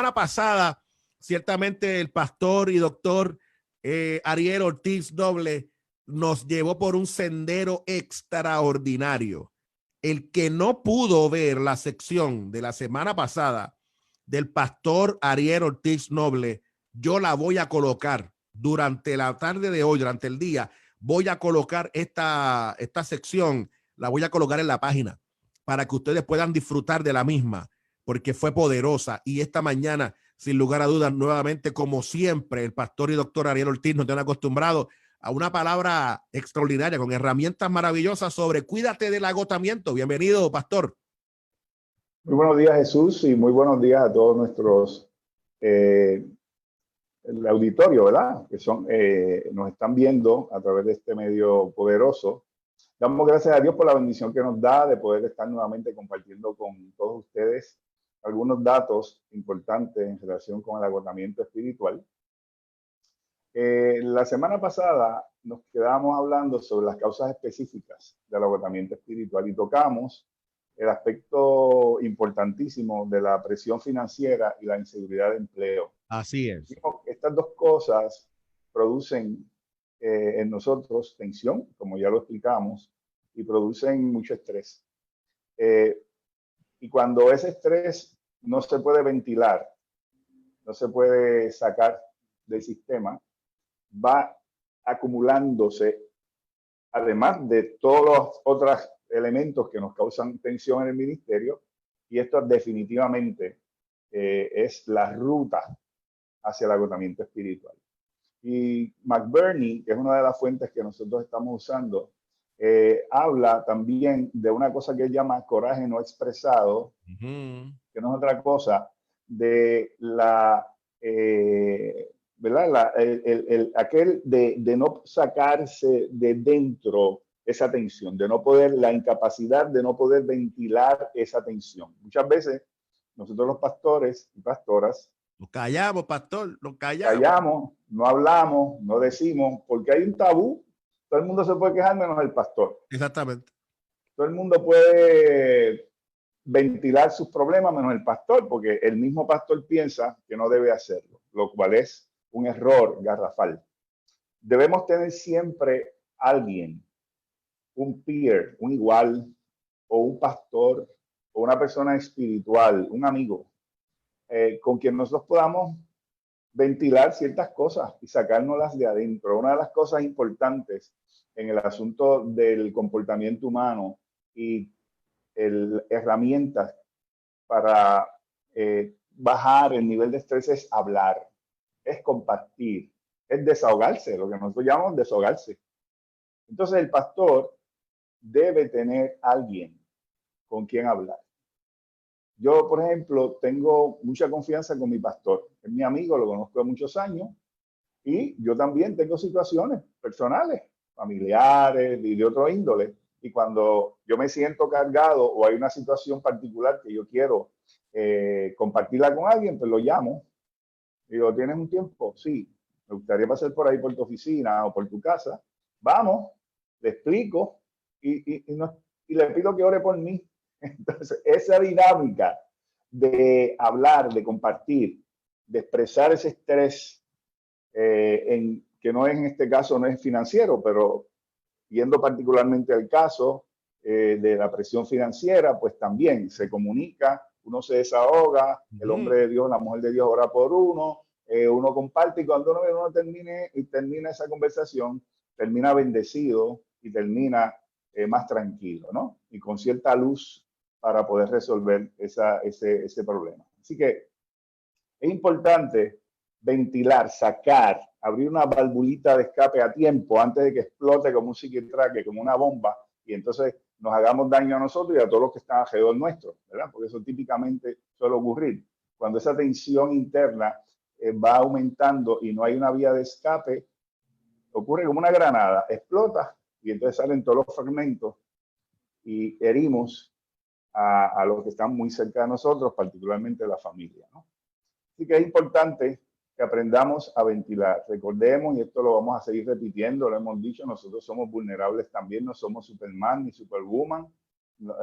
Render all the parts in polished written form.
semana pasada, ciertamente el pastor y doctor Ariel Ortiz Noble nos llevó por un sendero extraordinario. El que no pudo ver la sección de la semana pasada del pastor Ariel Ortiz Noble, yo la voy a colocar durante la tarde de hoy, durante el día. Voy a colocar esta sección, la voy a colocar en la página para que ustedes puedan disfrutar de la misma, porque fue poderosa. Y esta mañana, sin lugar a dudas, nuevamente, como siempre, el pastor y doctor Ariel Ortiz nos tienen acostumbrados a una palabra extraordinaria, con herramientas maravillosas sobre cuídate del agotamiento. Bienvenido, pastor. Muy buenos días, Jesús, y muy buenos días a todos nuestros el auditorio, ¿verdad? Que son, nos están viendo a través de este medio poderoso. Damos gracias a Dios por la bendición que nos da de poder estar nuevamente compartiendo con todos ustedes algunos datos importantes en relación con el agotamiento espiritual. La semana pasada nos quedamos hablando sobre las causas específicas del agotamiento espiritual y tocamos el aspecto importantísimo de la presión financiera y la inseguridad de empleo. Así es. Estas dos cosas producen en nosotros tensión, como ya lo explicamos, y producen mucho estrés. Y cuando ese estrés no se puede ventilar, no se puede sacar del sistema, va acumulándose, además de todos los otros elementos que nos causan tensión en el ministerio, y esto definitivamente es la ruta hacia el agotamiento espiritual. Y McBurney, que es una de las fuentes que nosotros estamos usando, habla también de una cosa que él llama coraje no expresado, que no es otra cosa de la... ¿verdad? Aquel de no sacarse de dentro esa tensión, de no poder, la incapacidad de no poder ventilar esa tensión. Muchas veces nosotros los pastores y pastoras nos callamos, pastor, nos callamos, no hablamos, no decimos, porque hay un tabú. Todo el mundo se puede quejar menos el pastor. Exactamente. Todo el mundo puede ventilar sus problemas menos el pastor, porque el mismo pastor piensa que no debe hacerlo, lo cual es un error garrafal. Debemos tener siempre alguien, un peer, un igual, o un pastor, o una persona espiritual, un amigo, con quien nosotros podamos ventilar ciertas cosas y sacárnoslas de adentro. Una de las cosas importantes en el asunto del comportamiento humano y herramientas para bajar el nivel de estrés es hablar, es compartir, es desahogarse, lo que nosotros llamamos desahogarse. Entonces el pastor debe tener alguien con quien hablar. Yo, por ejemplo, tengo mucha confianza con mi pastor. Es mi amigo, lo conozco de muchos años. Y yo también tengo situaciones personales, familiares y de otro índole. Y cuando yo me siento cargado o hay una situación particular que yo quiero compartirla con alguien, pues lo llamo. Digo, ¿tienes un tiempo? Sí. Me gustaría pasar por ahí por tu oficina o por tu casa. Vamos, le explico y le pido que ore por mí. Entonces, esa dinámica de hablar, de compartir, de expresar ese estrés, que no es en este caso, no es financiero, pero yendo particularmente al caso de la presión financiera, pues también se comunica, uno se desahoga, el hombre de Dios, la mujer de Dios ora por uno, uno comparte y cuando uno termina esa conversación, termina bendecido y termina más tranquilo, ¿no? Y con cierta luz para poder resolver ese problema. Así que es importante ventilar, sacar, abrir una valvulita de escape a tiempo antes de que explote como un psiquitraque, como una bomba, y entonces nos hagamos daño a nosotros y a todos los que están alrededor nuestro, ¿verdad? Porque eso típicamente suele ocurrir. Cuando esa tensión interna va aumentando y no hay una vía de escape, ocurre como una granada, explota y entonces salen todos los fragmentos y herimos a los que están muy cerca de nosotros, particularmente la familia, ¿no? Así que es importante que aprendamos a ventilar. Recordemos, y esto lo vamos a seguir repitiendo, lo hemos dicho, nosotros somos vulnerables también, no somos Superman ni Superwoman.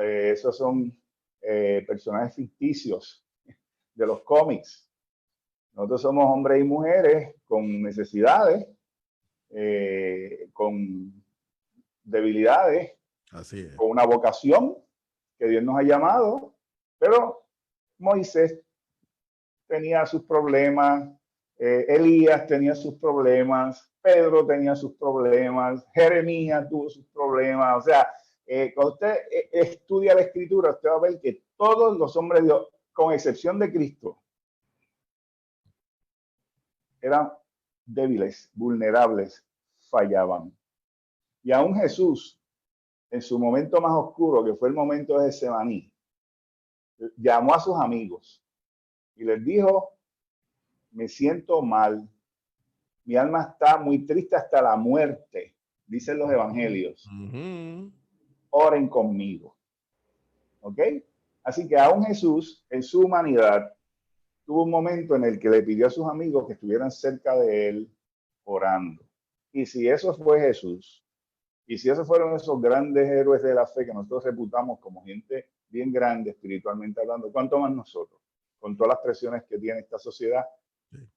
Esos son personajes ficticios de los cómics. Nosotros somos hombres y mujeres con necesidades, con debilidades, Así es. con una vocación que Dios nos ha llamado, pero Moisés tenía sus problemas, Elías tenía sus problemas, Pedro tenía sus problemas, Jeremías tuvo sus problemas. O sea, cuando usted estudia la escritura, usted va a ver que todos los hombres de Dios, con excepción de Cristo, eran débiles, vulnerables, fallaban. Y aún Jesús, en su momento más oscuro, que fue el momento de Getsemaní, llamó a sus amigos y les dijo: me siento mal, mi alma está muy triste hasta la muerte, dicen los evangelios. Oren conmigo. ¿Ok? Así que aún Jesús, en su humanidad, tuvo un momento en el que le pidió a sus amigos que estuvieran cerca de él orando. Y si eso fue Jesús, y si esos fueron esos grandes héroes de la fe que nosotros reputamos como gente bien grande espiritualmente hablando, ¿cuánto más nosotros? Con todas las presiones que tiene esta sociedad,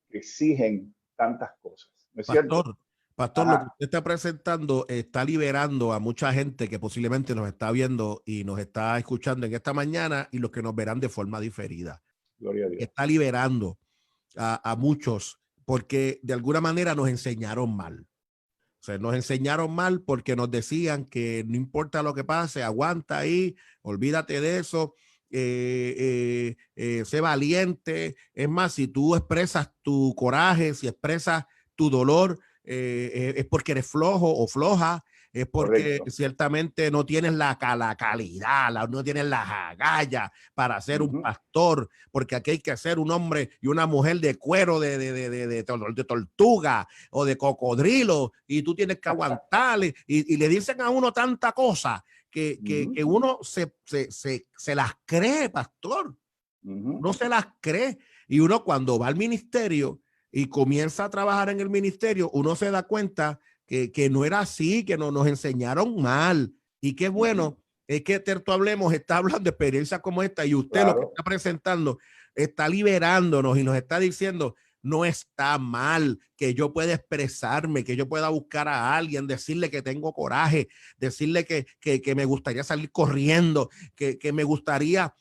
que exigen tantas cosas. ¿No es cierto? Pastor, lo que usted está presentando está liberando a mucha gente que posiblemente nos está viendo y nos está escuchando en esta mañana y los que nos verán de forma diferida. Gloria a Dios. Está liberando a muchos porque de alguna manera nos enseñaron mal. O sea, nos enseñaron mal porque nos decían que no importa lo que pase, aguanta ahí, olvídate de eso, sé valiente. Es más, si tú expresas tu coraje, si expresas tu dolor, es porque eres flojo o floja, es porque correcto, ciertamente no tienes la calidad, no tienes las agallas para ser un pastor, porque aquí hay que ser un hombre y una mujer de cuero de tortuga o de cocodrilo, y tú tienes que aguantarle, y le dicen a uno tanta cosa que uno se las cree, pastor. No se las cree. Y uno cuando va al ministerio y comienza a trabajar en el ministerio, uno se da cuenta que no era así, que nos enseñaron mal. Y qué bueno es que Terto Hablemos está hablando de experiencias como esta, y usted claro, lo que está presentando está liberándonos y nos está diciendo: no está mal que yo pueda expresarme, que yo pueda buscar a alguien, decirle que tengo coraje, decirle que me gustaría salir corriendo, que me gustaría,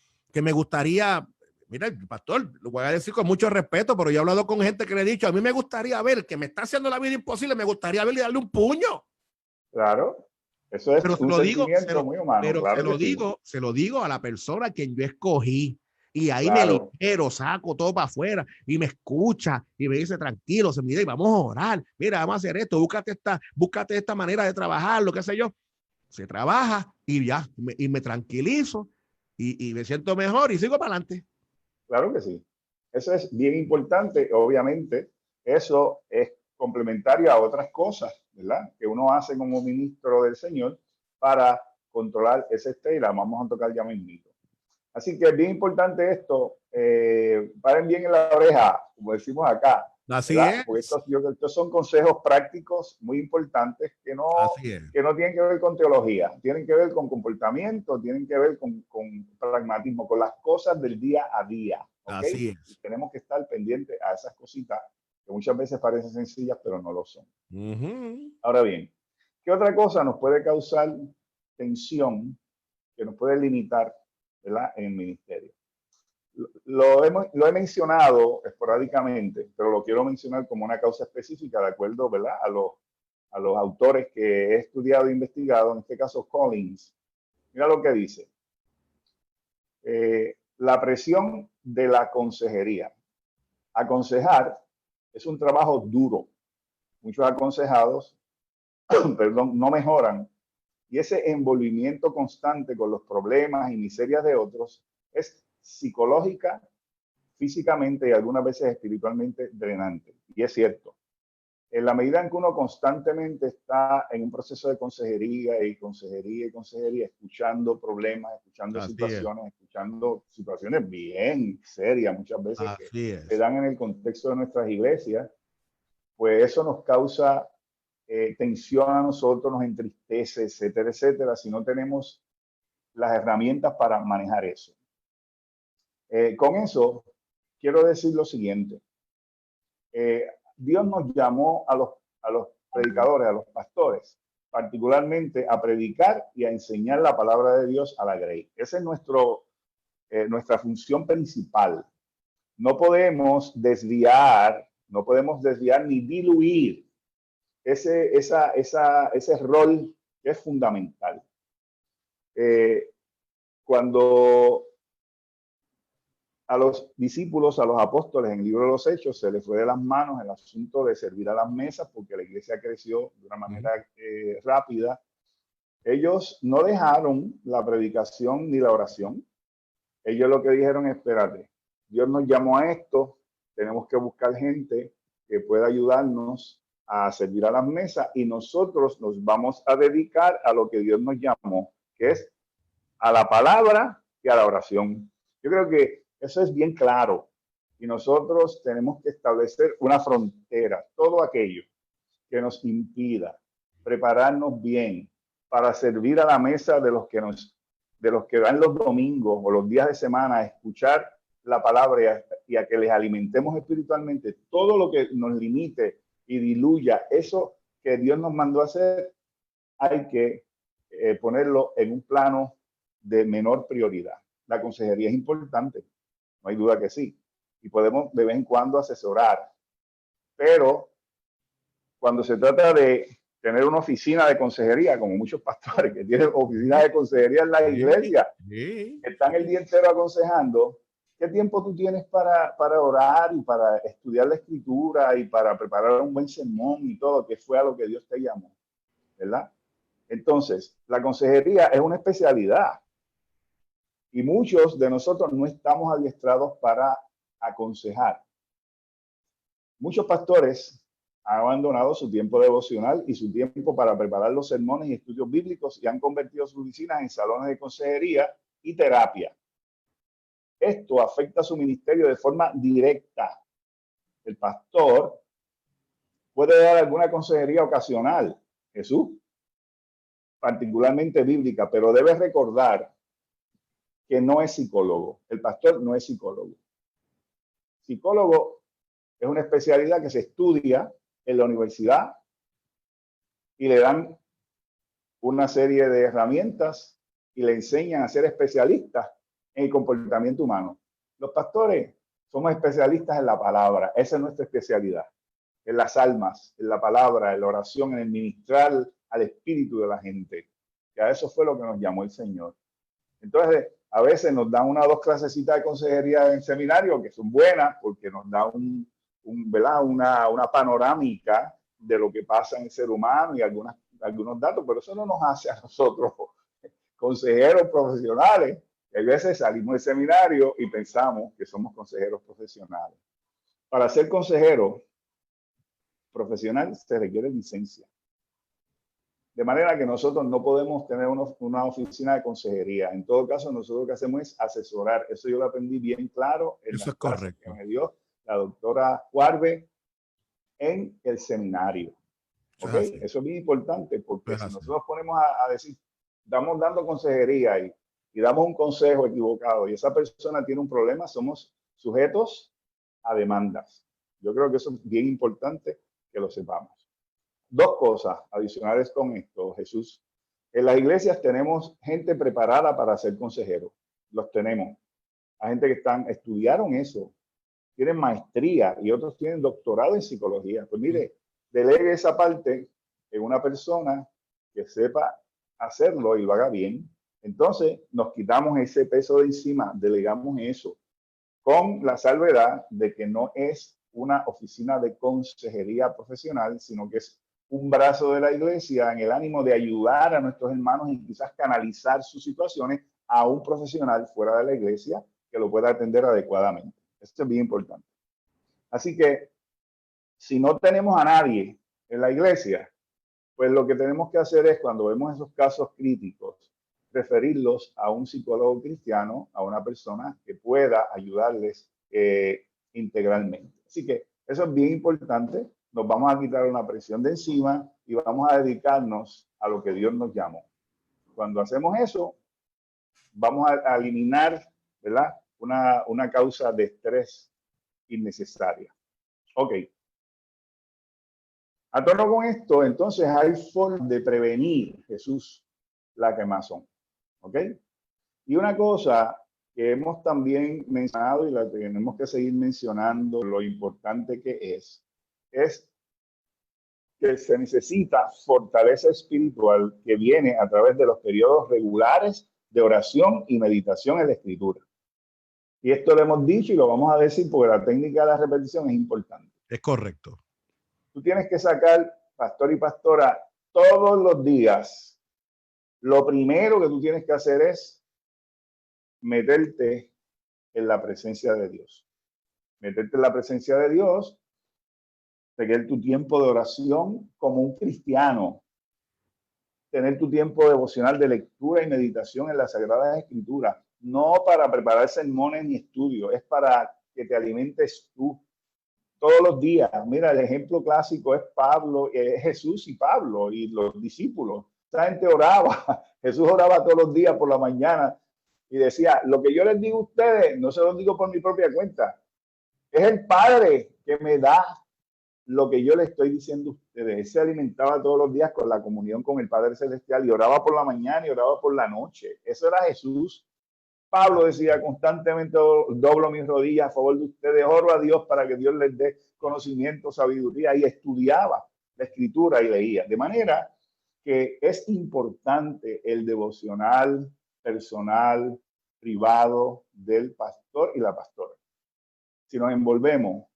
mira, pastor, lo voy a decir con mucho respeto, pero yo he hablado con gente que le he dicho: a mí me gustaría ver que me está haciendo la vida imposible, me gustaría verle y darle un puño. Claro, eso es Pero un sentimiento muy humano, pero claro que sí. se lo digo a la persona que yo escogí. Y ahí me Claro, libero, saco todo para afuera y me escucha y me dice: tranquilo, se mira, y vamos a orar. Mira, vamos a hacer esto, búscate esta manera de trabajar, lo que sé yo. Se trabaja y ya, y me tranquilizo y me siento mejor y sigo para adelante. claro que sí. Eso es bien importante. Obviamente, eso es complementario a otras cosas, ¿verdad? Que uno hace como ministro del Señor para controlar ese estrés, y la vamos a tocar ya mismo. Así que es bien importante esto. Paren bien en la oreja, como decimos acá, Así ¿verdad? es. Porque estos son consejos prácticos muy importantes Así es. que no tienen que ver con teología, tienen que ver con comportamiento, tienen que ver con pragmatismo, con las cosas del día a día. ¿Okay? Así es. Y tenemos que estar pendientes a esas cositas que muchas veces parecen sencillas, pero no lo son. Ahora bien, ¿qué otra cosa nos puede causar tensión, que nos puede limitar, ¿verdad?, en el ministerio? Lo he mencionado esporádicamente, pero lo quiero mencionar como una causa específica, de acuerdo, ¿verdad?, a los autores que he estudiado e investigado, en este caso Collins. Mira lo que dice. La presión de la consejería. Aconsejar es un trabajo duro. Muchos aconsejados, perdón, no mejoran, y ese envolvimiento constante con los problemas y miserias de otros es psicológica, físicamente y algunas veces espiritualmente drenante. Y es cierto. En la medida en que uno constantemente está en un proceso de consejería, escuchando problemas, escuchando situaciones bien serias, muchas veces que se dan en el contexto de nuestras iglesias, pues eso nos causa tensión a nosotros, nos entristece, etcétera, etcétera, si no tenemos las herramientas para manejar eso. Con eso, quiero decir lo siguiente. Dios nos llamó a los predicadores, a los pastores, particularmente a predicar y a enseñar la palabra de Dios a la grey. Esa es nuestra función principal. No podemos desviar ni diluir ese rol que es fundamental. Cuando a los discípulos, a los apóstoles en el libro de los Hechos se les fue de las manos el asunto de servir a las mesas porque la iglesia creció de una manera rápida, ellos no dejaron la predicación ni la oración. Ellos lo que dijeron es: espérate, Dios nos llamó a esto, tenemos que buscar gente que pueda ayudarnos a servir a las mesas y nosotros nos vamos a dedicar a lo que Dios nos llamó, que es a la palabra y a la oración. Yo creo que eso es bien claro y nosotros tenemos que establecer una frontera, todo aquello que nos impida prepararnos bien para servir a la mesa de los que van los domingos o los días de semana a escuchar la palabra y a que les alimentemos espiritualmente. Todo lo que nos limite y diluya eso que Dios nos mandó a hacer, hay que ponerlo en un plano de menor prioridad. La consejería es importante, no hay duda que sí, y podemos de vez en cuando asesorar, pero cuando se trata de tener una oficina de consejería, como muchos pastores que tienen oficinas de consejería en la iglesia, que están el día entero aconsejando, ¿qué tiempo tú tienes para orar y para estudiar la escritura y para preparar un buen sermón y todo, que fue a lo que Dios te llamó? ¿Verdad? Entonces, la consejería es una especialidad y muchos de nosotros no estamos adiestrados para aconsejar. Muchos pastores han abandonado su tiempo devocional y su tiempo para preparar los sermones y estudios bíblicos y han convertido sus oficinas en salones de consejería y terapia. Esto afecta a su ministerio de forma directa. El pastor puede dar alguna consejería ocasional, Jesús, particularmente bíblica, pero debe recordar que no es psicólogo. El pastor no es psicólogo. Psicólogo es una especialidad que se estudia en la universidad y le dan una serie de herramientas y le enseñan a ser especialistas en el comportamiento humano. Los pastores somos especialistas en la palabra, esa es nuestra especialidad, en las almas, en la palabra, en la oración, en el ministrar al espíritu de la gente. Que a eso fue lo que nos llamó el Señor. Entonces, a veces nos dan una o dos clasecitas de consejería en seminario que son buenas porque nos da una panorámica de lo que pasa en el ser humano y algunos datos, pero eso no nos hace a nosotros consejeros profesionales. A veces salimos del seminario y pensamos que somos consejeros profesionales. Para ser consejero profesional se requiere licencia. De manera que nosotros no podemos tener una oficina de consejería. En todo caso, nosotros lo que hacemos es asesorar. Eso yo lo aprendí bien claro en Eso las es correcto. que me dio la doctora Juarbe en el seminario. ¿Okay? Eso es bien importante porque si nosotros ponemos a decir, estamos dando consejería y damos un consejo equivocado y esa persona tiene un problema, somos sujetos a demandas. Yo creo que eso es bien importante que lo sepamos. Dos cosas adicionales con esto, Jesús. En las iglesias tenemos gente preparada para ser consejero. Los tenemos. Hay gente que estudiaron eso, tienen maestría y otros tienen doctorado en psicología. Pues mire, delegue esa parte en una persona que sepa hacerlo y lo haga bien. Entonces nos quitamos ese peso de encima, delegamos eso, con la salvedad de que no es una oficina de consejería profesional, sino que es un brazo de la iglesia en el ánimo de ayudar a nuestros hermanos y quizás canalizar sus situaciones a un profesional fuera de la iglesia que lo pueda atender adecuadamente. Esto es bien importante. Así que si no tenemos a nadie en la iglesia, pues lo que tenemos que hacer es, cuando vemos esos casos críticos, referirlos a un psicólogo cristiano, a una persona que pueda ayudarles integralmente. Así que eso es bien importante. Nos vamos a quitar una presión de encima y vamos a dedicarnos a lo que Dios nos llamó. Cuando hacemos eso, vamos a eliminar, ¿verdad?, una causa de estrés innecesaria. Ok, A tono con esto, entonces hay formas de prevenir, Jesús, la quemazón. ¿Ok? Y una cosa que hemos también mencionado y la tenemos que seguir mencionando, lo importante que es que se necesita fortaleza espiritual que viene a través de los periodos regulares de oración y meditación en la Escritura. Y esto lo hemos dicho y lo vamos a decir porque la técnica de la repetición es importante. Es correcto. Tú tienes que sacar, pastor y pastora, todos los días. Lo primero que tú tienes que hacer es meterte en la presencia de Dios. Meterte en la presencia de Dios, tener tu tiempo de oración como un cristiano, tener tu tiempo devocional de lectura y meditación en las Sagradas Escrituras, no para preparar sermones ni estudios, es para que te alimentes tú todos los días. Mira, el ejemplo clásico es Pablo, es Jesús y Pablo y los discípulos. Esa gente oraba, Jesús oraba todos los días por la mañana y decía, lo que yo les digo a ustedes, no se los digo por mi propia cuenta, es el Padre que me da lo que yo le estoy diciendo a ustedes. Él se alimentaba todos los días con la comunión con el Padre Celestial y oraba por la mañana y oraba por la noche. Eso era Jesús. Pablo decía constantemente, doblo mis rodillas a favor de ustedes, oro a Dios para que Dios les dé conocimiento, sabiduría, y estudiaba la Escritura y leía. De manera que es importante el devocional personal, privado del pastor y la pastora. Si nos envolvemos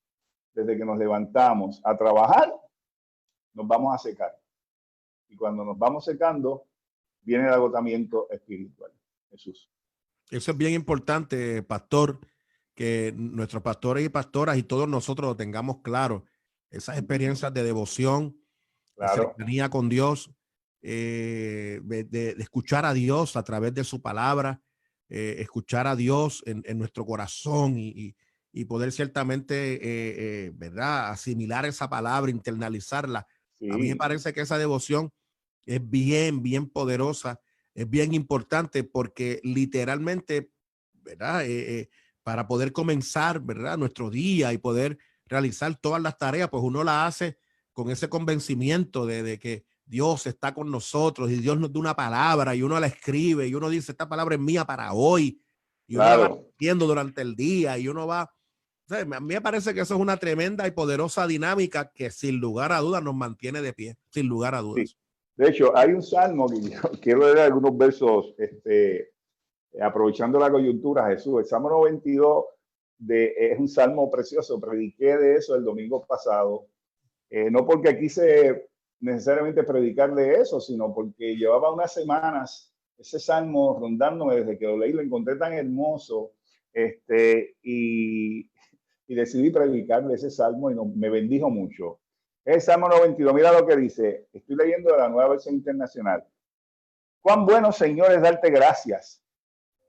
desde que nos levantamos a trabajar, nos vamos a secar. Y cuando nos vamos secando, viene el agotamiento espiritual. Jesús. Eso es bien importante, pastor, que nuestros pastores y pastoras y todos nosotros lo tengamos claro. Esas experiencias de devoción, Claro. de cercanía con Dios, de escuchar a Dios a través de su palabra, escuchar a Dios en nuestro corazón y poder ciertamente, ¿verdad? Asimilar esa palabra, internalizarla. Sí. A mí me parece que esa devoción es bien, bien poderosa, es bien importante porque literalmente, ¿verdad? Para poder comenzar, ¿verdad? Nuestro día y poder realizar todas las tareas, pues uno la hace con ese convencimiento de que Dios está con nosotros y Dios nos da una palabra y uno la escribe y uno dice, esta palabra es mía para hoy y uno la va viendo durante el día y uno va, o sea, a mí me parece que eso es una tremenda y poderosa dinámica que sin lugar a dudas nos mantiene de pie, sin lugar a dudas. Sí. De hecho, hay un salmo que quiero leer algunos versos, aprovechando la coyuntura, Jesús. El Salmo 92 es un salmo precioso. Prediqué de eso el domingo pasado. No porque quise necesariamente predicar de eso, sino porque llevaba unas semanas ese salmo rondándome desde que lo leí, lo encontré tan hermoso, y decidí predicar de ese salmo y me bendijo mucho. Es Salmo 92, mira lo que dice, estoy leyendo de la Nueva Versión Internacional. Cuán bueno, Señor, es darte gracias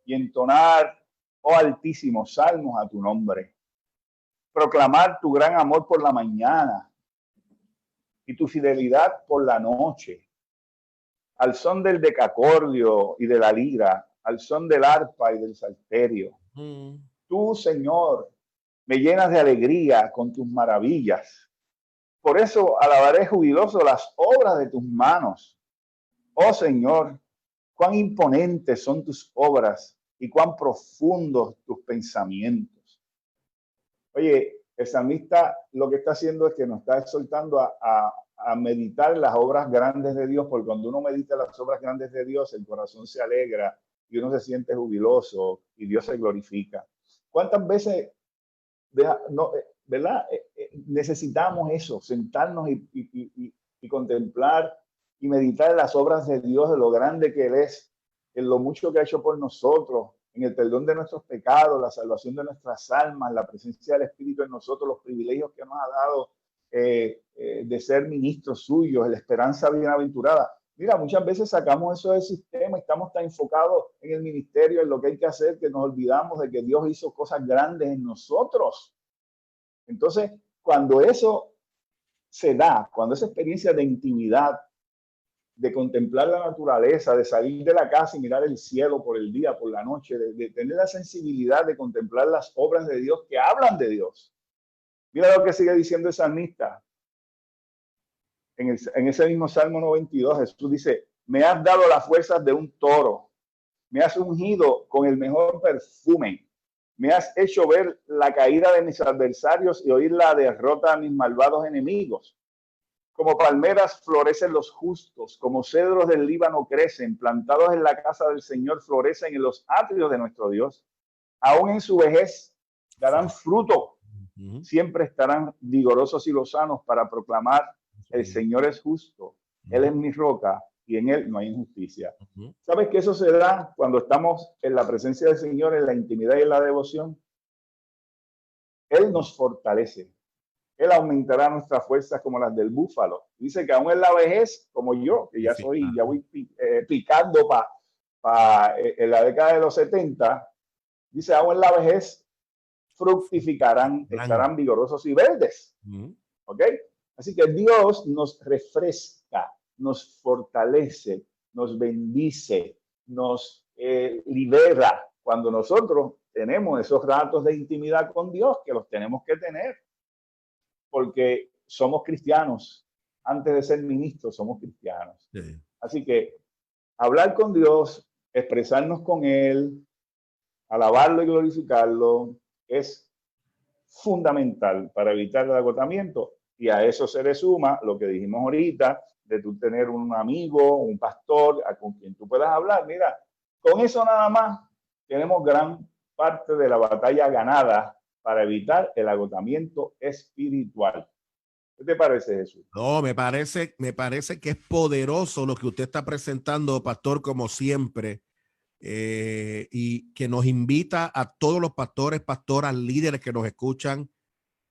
y entonar, oh Altísimo, salmos a tu nombre. Proclamar tu gran amor por la mañana y tu fidelidad por la noche. Al son del decacordio y de la lira, al son del arpa y del salterio. Tú, Señor, me llenas de alegría con tus maravillas. Por eso alabaré jubiloso las obras de tus manos. Oh Señor, cuán imponentes son tus obras y cuán profundos tus pensamientos. Oye, el salmista lo que está haciendo es que nos está exhortando a meditar las obras grandes de Dios, porque cuando uno medita las obras grandes de Dios, el corazón se alegra y uno se siente jubiloso y Dios se glorifica. ¿Cuántas veces, verdad? Necesitamos eso, sentarnos y contemplar y meditar en las obras de Dios, de lo grande que Él es, en lo mucho que ha hecho por nosotros, en el perdón de nuestros pecados, la salvación de nuestras almas, la presencia del Espíritu en nosotros, los privilegios que nos ha dado de ser ministros suyos, la esperanza bienaventurada. Mira, muchas veces sacamos eso del sistema, estamos tan enfocados en el ministerio, en lo que hay que hacer, que nos olvidamos de que Dios hizo cosas grandes en nosotros. Entonces, cuando eso se da, cuando esa experiencia de intimidad, de contemplar la naturaleza, de salir de la casa y mirar el cielo por el día, por la noche, de tener la sensibilidad de contemplar las obras de Dios que hablan de Dios. Mira lo que sigue diciendo el salmista. en ese mismo Salmo 92, Jesús dice, me has dado las fuerzas de un toro, me has ungido con el mejor perfume, me has hecho ver la caída de mis adversarios y oír la derrota de mis malvados enemigos. Como palmeras florecen los justos, como cedros del Líbano crecen, plantados en la casa del Señor florecen en los atrios de nuestro Dios. Aún en su vejez darán fruto, siempre estarán vigorosos y lozanos para proclamar, el Señor es justo, Él es mi roca y en Él no hay injusticia. ¿Sabes que eso se da cuando estamos en la presencia del Señor, en la intimidad y en la devoción? Él nos fortalece. Él aumentará nuestras fuerzas como las del búfalo. Dice que aún en la vejez, como yo, que ya voy picando en la década de los 70, dice, aún en la vejez fructificarán, estarán vigorosos y verdes. ¿Ok? Así que Dios nos refresca, nos fortalece, nos bendice, nos libera cuando nosotros tenemos esos ratos de intimidad con Dios, que los tenemos que tener. Porque somos cristianos. Antes de ser ministros, somos cristianos. Sí. Así que hablar con Dios, expresarnos con Él, alabarlo y glorificarlo, es fundamental para evitar el agotamiento. Y a eso se le suma lo que dijimos ahorita, de tú tener un amigo, un pastor, con quien tú puedas hablar. Mira, con eso nada más tenemos gran parte de la batalla ganada para evitar el agotamiento espiritual. ¿Qué te parece, Jesús? No, me parece que es poderoso lo que usted está presentando, pastor, como siempre, y que nos invita a todos los pastores, pastoras, líderes que nos escuchan.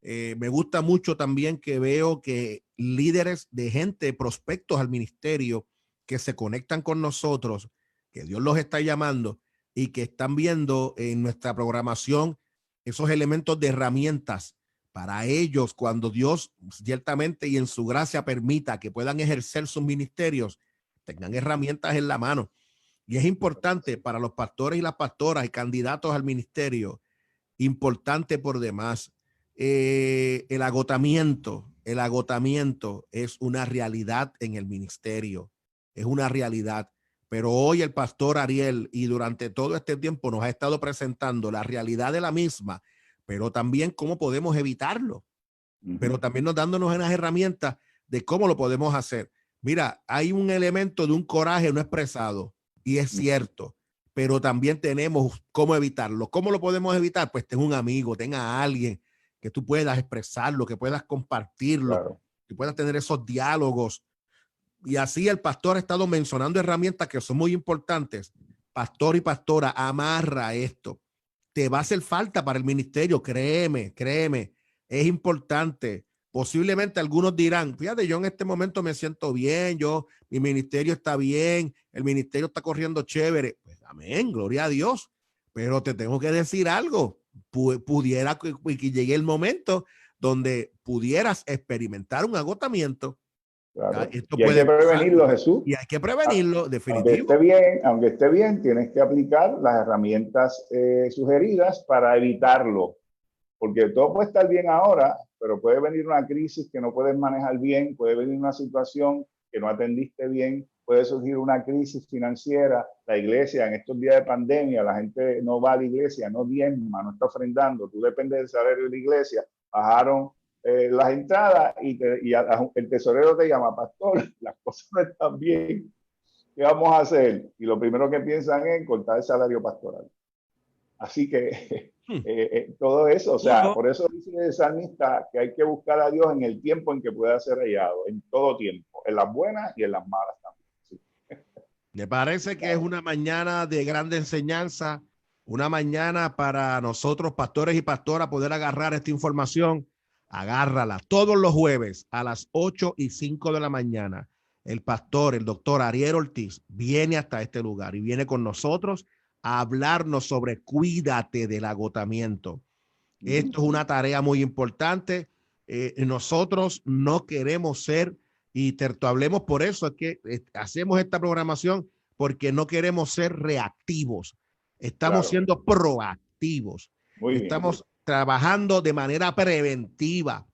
Me gusta mucho también que veo que líderes de gente, prospectos al ministerio, que se conectan con nosotros, que Dios los está llamando y que están viendo en nuestra programación esos elementos de herramientas para ellos cuando Dios ciertamente y en su gracia permita que puedan ejercer sus ministerios, tengan herramientas en la mano. Y es importante para los pastores y las pastoras y candidatos al ministerio, importante por demás. El agotamiento es una realidad en el ministerio, es una realidad. Pero hoy el pastor Ariel y durante todo este tiempo nos ha estado presentando la realidad de la misma, pero también cómo podemos evitarlo, pero también nos dándonos unas herramientas de cómo lo podemos hacer. Mira, hay un elemento de un coraje no expresado y es cierto, pero también tenemos cómo evitarlo. ¿Cómo lo podemos evitar? Pues ten un amigo, tenga a alguien que tú puedas expresarlo, que puedas compartirlo, claro, que puedas tener esos diálogos. Y así el pastor ha estado mencionando herramientas que son muy importantes. Pastor y pastora, amarra esto. Te va a hacer falta para el ministerio, créeme, es importante. Posiblemente algunos dirán, fíjate, yo en este momento me siento bien, mi ministerio está bien, el ministerio está corriendo chévere. Pues amén, gloria a Dios. Pero te tengo que decir algo, pudiera que llegue el momento donde pudieras experimentar un agotamiento. Claro. Y hay que prevenirlo, Jesús. Y hay que prevenirlo, definitivo. Aunque esté bien, tienes que aplicar las herramientas sugeridas para evitarlo. Porque todo puede estar bien ahora, pero puede venir una crisis que no puedes manejar bien, puede venir una situación que no atendiste bien, puede surgir una crisis financiera. La iglesia, en estos días de pandemia, la gente no va a la iglesia, no diezma, no está ofrendando. Tú dependes del salario de la iglesia. Bajaron las entradas y el tesorero te llama, pastor, las cosas no están bien, ¿qué vamos a hacer? Y lo primero que piensan es cortar el salario pastoral. Así que todo eso, o sea, por eso dice el salmista que hay que buscar a Dios en el tiempo en que pueda ser hallado, en todo tiempo, en las buenas y en las malas también. Sí. Me parece que es una mañana de grande enseñanza, una mañana para nosotros, pastores y pastoras, poder agarrar esta información. Agárrala todos los jueves a las 8:05 de la mañana. El pastor, el doctor Ariel Ortiz, viene hasta este lugar y viene con nosotros a hablarnos sobre cuídate del agotamiento. Esto es una tarea muy importante. Nosotros no queremos ser, y te hablemos por eso, es que hacemos esta programación porque no queremos ser reactivos. Estamos siendo proactivos. Estamos trabajando de manera preventiva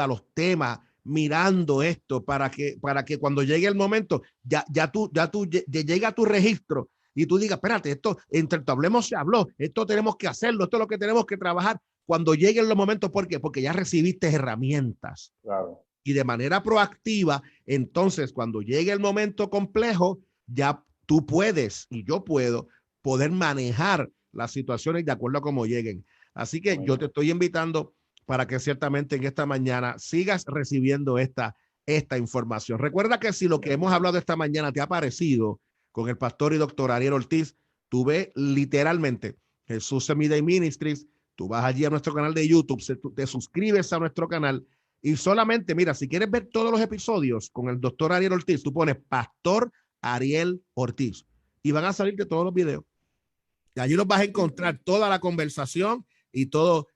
los temas, mirando esto para que cuando llegue el momento, ya tú llega a tu registro y tú digas, espérate, esto entre tu hablemos se habló, esto tenemos que hacerlo, esto es lo que tenemos que trabajar cuando lleguen los momentos. ¿Por qué? Porque ya recibiste herramientas. Claro. Y de manera proactiva, entonces cuando llegue el momento complejo, ya tú puedes y yo puedo poder manejar las situaciones de acuerdo a cómo lleguen. Así que yo te estoy invitando para que ciertamente en esta mañana sigas recibiendo esta información. Recuerda que si lo que hemos hablado esta mañana te ha parecido con el pastor y doctor Ariel Ortiz, tú ves literalmente Jesús Semi-Day Ministries, tú vas allí a nuestro canal de YouTube, te suscribes a nuestro canal y solamente, mira, si quieres ver todos los episodios con el doctor Ariel Ortiz, tú pones Pastor Ariel Ortiz y van a salir de todos los videos. Y allí los vas a encontrar toda la conversación y todo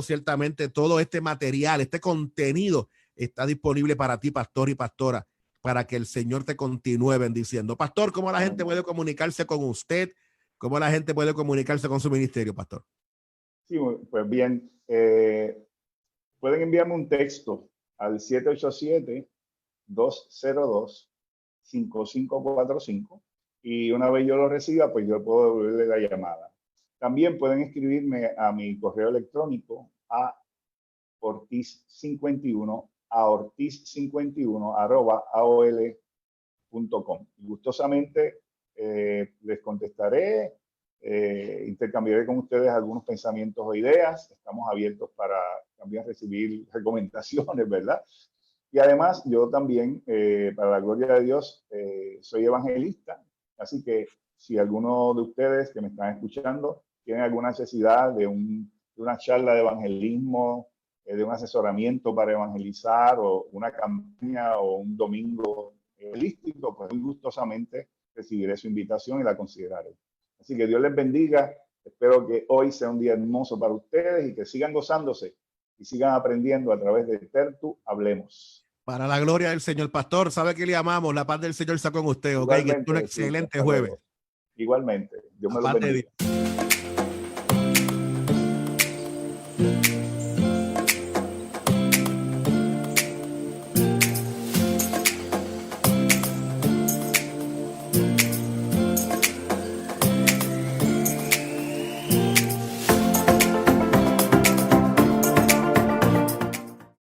ciertamente, todo este material, este contenido está disponible para ti, pastor y pastora, para que el Señor te continúe bendiciendo. Pastor, ¿cómo la gente puede comunicarse con usted? ¿Cómo la gente puede comunicarse con su ministerio, pastor? Sí, pues bien, pueden enviarme un texto al 787-202-5545 y una vez yo lo reciba, pues yo puedo devolverle la llamada. También pueden escribirme a mi correo electrónico a ortiz51@aol.com. Gustosamente les contestaré, intercambiaré con ustedes algunos pensamientos o ideas. Estamos abiertos para también recibir recomendaciones, ¿verdad? Y además, yo también, para la gloria de Dios, soy evangelista. Así que si alguno de ustedes que me están escuchando tienen alguna necesidad de una charla de evangelismo, de un asesoramiento para evangelizar o una campaña o un domingo evangelístico, pues muy gustosamente recibiré su invitación y la consideraré. Así que Dios les bendiga. Espero que hoy sea un día hermoso para ustedes y que sigan gozándose y sigan aprendiendo a través de Tertu Hablemos. Para la gloria del Señor, pastor, sabe que le amamos. La paz del Señor está con usted, ¿ok? Que es un excelente jueves. Igualmente. Dios me lo bendiga.